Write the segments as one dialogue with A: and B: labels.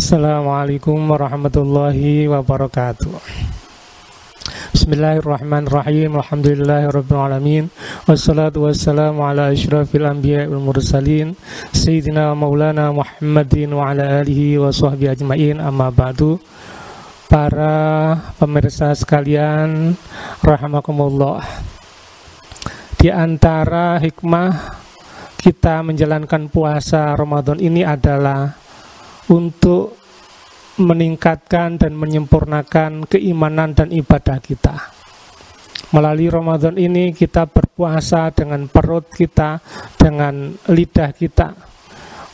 A: Assalamualaikum warahmatullahi wabarakatuh. Bismillahirrahmanirrahim. Alhamdulillahirabbil alamin. Wassalatu wassalamu ala asyrafil anbiya'i wal mursalin sayyidina maulana Muhammadin wa ala alihi wa sahbihi ajmain. Amma ba'du. Para pemirsa sekalian rahimakumullah. Di antara hikmah kita menjalankan puasa Ramadan ini adalah untuk meningkatkan dan menyempurnakan keimanan dan ibadah kita. Melalui Ramadan ini kita berpuasa dengan perut kita, dengan lidah kita.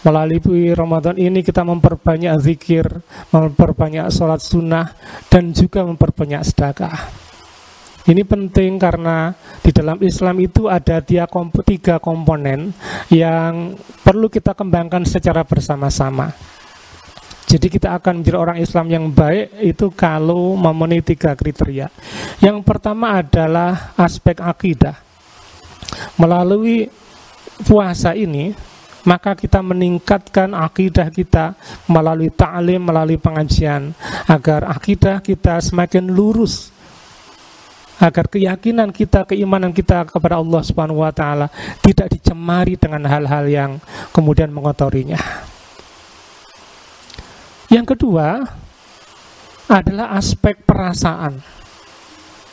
A: Melalui Ramadan ini kita memperbanyak zikir, memperbanyak sholat sunnah, dan juga memperbanyak sedekah. Ini penting karena di dalam Islam itu ada tiga komponen yang perlu kita kembangkan secara bersama-sama. Jadi kita akan menjadi orang Islam yang baik itu kalau memenuhi 3 kriteria. Yang pertama adalah aspek akidah. Melalui puasa ini, maka kita meningkatkan akidah kita melalui ta'lim, melalui pengajian, agar akidah kita semakin lurus, agar keyakinan kita, keimanan kita kepada Allah Subhanahu wa taala tidak dicemari dengan hal-hal yang kemudian mengotorinya. Yang kedua adalah aspek perasaan.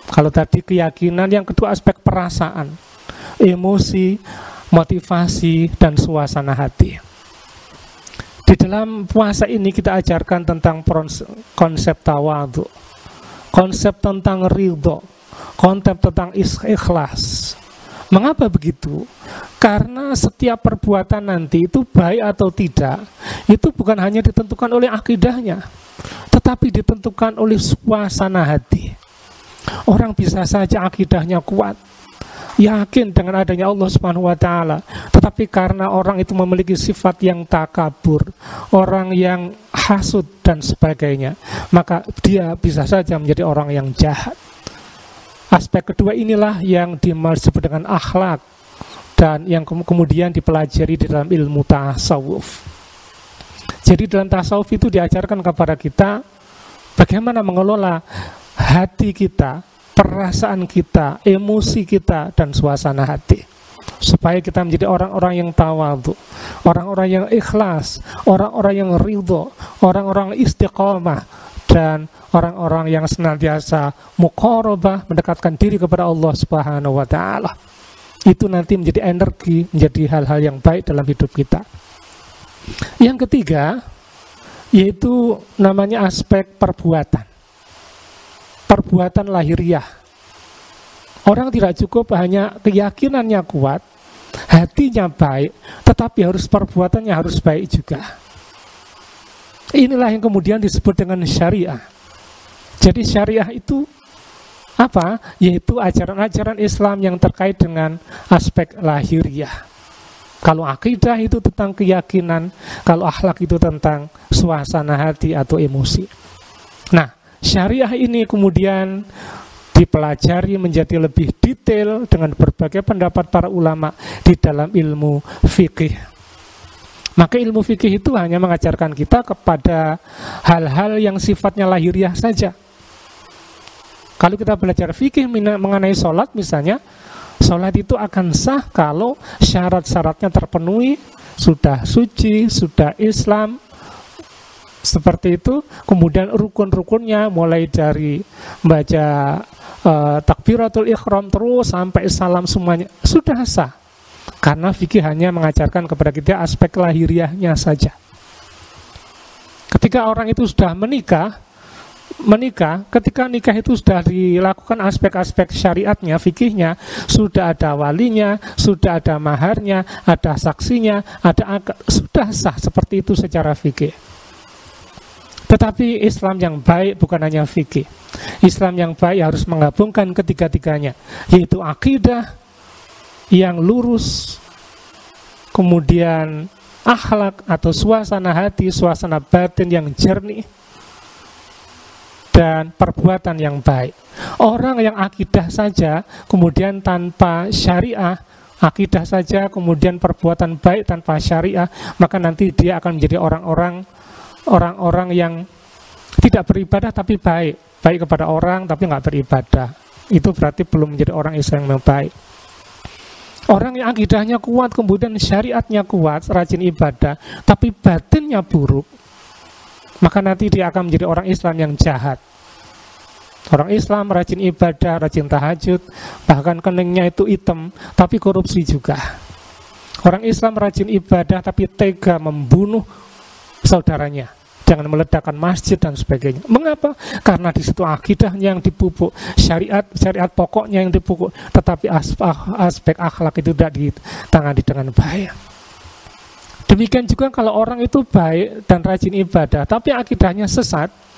A: Kalau tadi keyakinan, yang kedua aspek perasaan, emosi, motivasi, dan suasana hati. Di dalam puasa ini kita ajarkan tentang konsep tawadhu, konsep tentang ridho, konsep tentang ikhlas. Mengapa begitu? Karena setiap perbuatan nanti itu baik atau tidak, itu bukan hanya ditentukan oleh akidahnya, tetapi ditentukan oleh suasana hati. Orang bisa saja akidahnya kuat, yakin dengan adanya Allah Subhanahu wa taala, tetapi karena orang itu memiliki sifat yang takabur, orang yang hasud dan sebagainya, maka dia bisa saja menjadi orang yang jahat. Aspek kedua inilah yang disebut dengan akhlak dan yang kemudian dipelajari di dalam ilmu tasawuf. Jadi dalam tasawuf itu diajarkan kepada kita bagaimana mengelola hati kita, perasaan kita, emosi kita, dan suasana hati, supaya kita menjadi orang-orang yang tawadhu, orang-orang yang ikhlas, orang-orang yang ridho, orang-orang istiqomah, dan orang-orang yang senantiasa muqarabah, mendekatkan diri kepada Allah Subhanahu wa taala. Itu nanti menjadi energi, menjadi hal-hal yang baik dalam hidup kita. Yang ketiga yaitu namanya aspek perbuatan. Perbuatan lahiriah. Orang tidak cukup hanya keyakinannya kuat, hatinya baik, tetapi harus perbuatannya harus baik juga. Inilah yang kemudian disebut dengan syariah. Jadi syariah itu apa? Yaitu ajaran-ajaran Islam yang terkait dengan aspek lahiriah. Kalau akidah itu tentang keyakinan, kalau akhlak itu tentang suasana hati atau emosi. Nah, syariah ini kemudian dipelajari menjadi lebih detail dengan berbagai pendapat para ulama di dalam ilmu fikih. Maka ilmu fikih itu hanya mengajarkan kita kepada hal-hal yang sifatnya lahiriah saja. Kalau kita belajar fikih mengenai sholat misalnya, sholat itu akan sah kalau syarat-syaratnya terpenuhi, sudah suci, sudah Islam, seperti itu. Kemudian rukun-rukunnya mulai dari baca takbiratul ihram terus sampai salam semuanya sudah sah. Karena fikih hanya mengajarkan kepada kita aspek lahiriahnya saja. Ketika orang itu sudah menikah, ketika nikah itu sudah dilakukan aspek-aspek syariatnya, fikihnya, sudah ada walinya, sudah ada maharnya, ada saksinya, sudah sah seperti itu secara fikih. Tetapi Islam yang baik bukan hanya fikih. Islam yang baik harus menggabungkan ketiga-tiganya, yaitu akidah yang lurus, kemudian akhlak atau suasana hati, suasana batin yang jernih, dan perbuatan yang baik. Orang yang akidah saja kemudian tanpa syariah, akidah saja kemudian perbuatan baik tanpa syariah, maka nanti dia akan menjadi orang-orang yang tidak beribadah tapi baik kepada orang tapi nggak beribadah. Itu berarti belum menjadi orang Islam yang baik. Orang yang akidahnya kuat kemudian syariatnya kuat, rajin ibadah tapi batinnya buruk, maka nanti dia akan menjadi orang Islam yang jahat. Orang Islam rajin ibadah, rajin tahajud, bahkan keningnya itu hitam tapi korupsi juga. Orang Islam rajin ibadah tapi tega membunuh saudaranya dengan meledakkan masjid dan sebagainya. Mengapa? Karena di situ akidahnya yang dipupuk, syariat pokoknya yang dipupuk, tetapi aspek akhlak itu tidak ditangani dengan baik. Demikian juga kalau orang itu baik dan rajin ibadah tapi akidahnya sesat,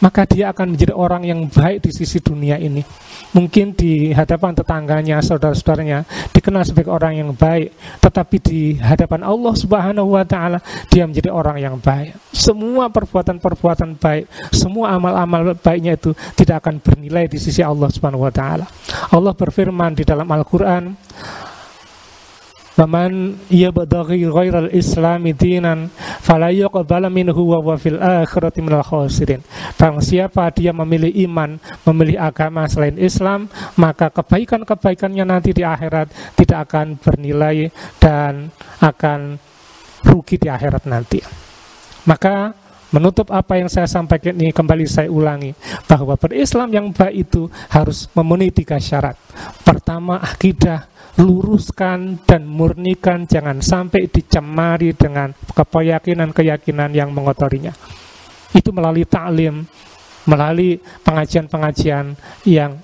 A: maka dia akan menjadi orang yang baik di sisi dunia ini. Mungkin di hadapan tetangganya, saudara-saudaranya dikenal sebagai orang yang baik, tetapi di hadapan Allah Subhanahu wa Ta'ala dia menjadi orang yang baik. Semua perbuatan-perbuatan baik, semua amal-amal baiknya itu tidak akan bernilai di sisi Allah Subhanahu wa Ta'ala. Allah berfirman di dalam Al-Quran, "Waman yabtaghi ghairal islami dinan fala yuqbal minhu wa huwa fil akhirati minal khasirin." Barang siapa dia memilih iman, memilih agama selain Islam, maka kebaikan-kebaikannya nanti di akhirat tidak akan bernilai dan akan rugi di akhirat nanti. Maka menutup apa yang saya sampaikan ini, kembali saya ulangi bahwa berislam yang baik itu harus memenuhi 3 syarat. Pertama, akidah, luruskan dan murnikan, jangan sampai dicemari dengan keyakinan-keyakinan yang mengotorinya. Itu melalui ta'lim, melalui pengajian-pengajian yang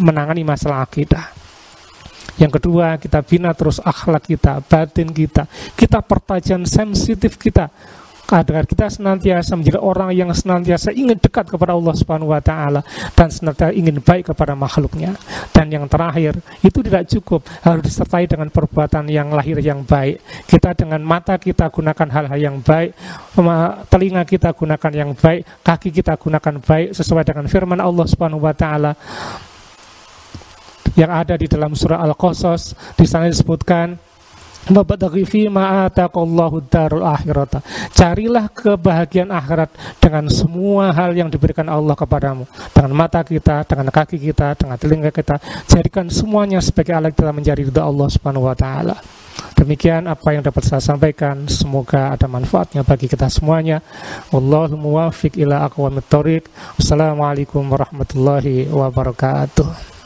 A: menangani masalah akidah. Yang kedua, kita bina terus akhlak kita, batin kita pertajam sensitif kita, agar kita senantiasa menjadi orang yang senantiasa ingin dekat kepada Allah Subhanahu wa Ta'ala dan senantiasa ingin baik kepada makhluknya. Dan yang terakhir, itu tidak cukup, harus disertai dengan perbuatan yang lahir yang baik. Kita dengan mata kita gunakan hal-hal yang baik, telinga kita gunakan yang baik, kaki kita gunakan baik sesuai dengan firman Allah Subhanahu wa Ta'ala yang ada di dalam surah Al-Qasas. Di sana disebutkan, "Wabtaghi fima ataqallahu darul akhirata." Carilah kebahagiaan akhirat dengan semua hal yang diberikan Allah kepadamu. Dengan mata kita, dengan kaki kita, dengan telinga kita, jadikan semuanya sebagai alat kita mencari ridha Allah Subhanahu wa Ta'ala. Demikian apa yang dapat saya sampaikan, semoga ada manfaatnya bagi kita semuanya. Wallahu muwaffiq ila aqwamit thoriq. Wassalamualaikum warahmatullahi wabarakatuh.